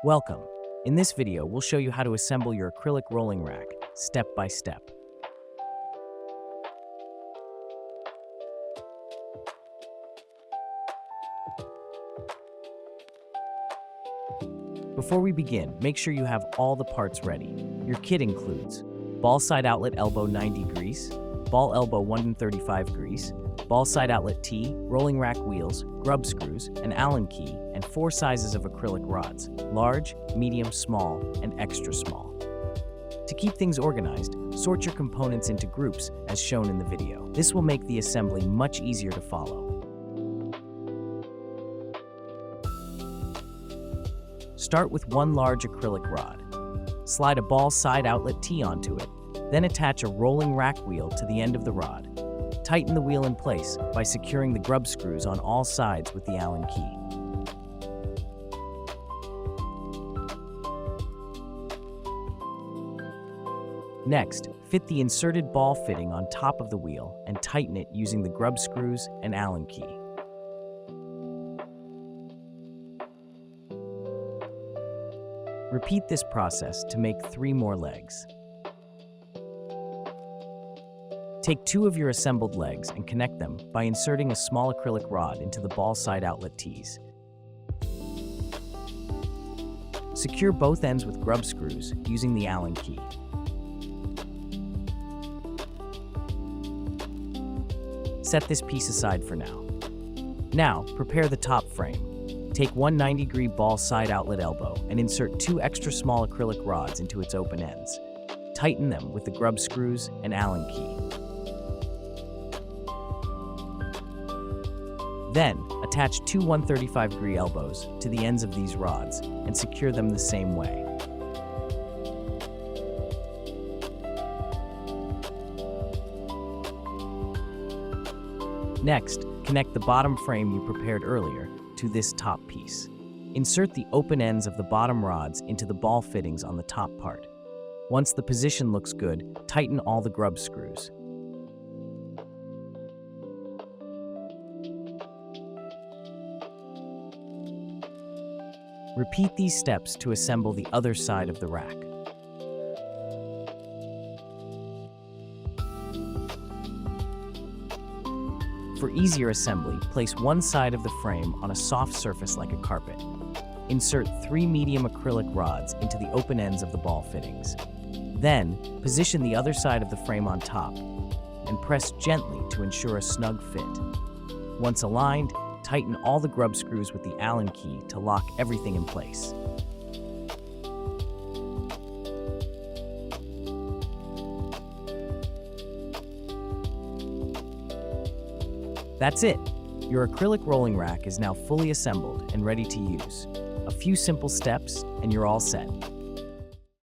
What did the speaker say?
Welcome. In this video, we'll show you how to assemble your acrylic rolling rack, step by step. Before we begin, make sure you have all the parts ready. Your kit includes ball side outlet elbow 90 grease, ball elbow 135 grease, ball side outlet T, rolling rack wheels, grub screws, an Allen key, and 4 sizes of acrylic rods: large, medium, small, and extra small. To keep things organized, sort your components into groups as shown in the video. This will make the assembly much easier to follow. Start with one large acrylic rod. Slide a ball side outlet T onto it, then attach a rolling rack wheel to the end of the rod. Tighten the wheel in place by securing the grub screws on all sides with the Allen key. Next, fit the inserted ball fitting on top of the wheel and tighten it using the grub screws and Allen key. Repeat this process to make 3 more legs. Take 2 of your assembled legs and connect them by inserting a small acrylic rod into the ball side outlet Ts. Secure both ends with grub screws using the Allen key. Set this piece aside for now. Now, prepare the top frame. Take one 90-degree ball side outlet elbow and insert 2 extra small acrylic rods into its open ends. Tighten them with the grub screws and Allen key. Then, attach 2 135-degree elbows to the ends of these rods and secure them the same way. Next, connect the bottom frame you prepared earlier to this top piece. Insert the open ends of the bottom rods into the ball fittings on the top part. Once the position looks good, tighten all the grub screws. Repeat these steps to assemble the other side of the rack. For easier assembly, place one side of the frame on a soft surface like a carpet. Insert 3 medium acrylic rods into the open ends of the ball fittings. Then, position the other side of the frame on top and press gently to ensure a snug fit. Once aligned, tighten all the grub screws with the Allen key to lock everything in place. That's it! Your acrylic rolling rack is now fully assembled and ready to use. A few simple steps and you're all set.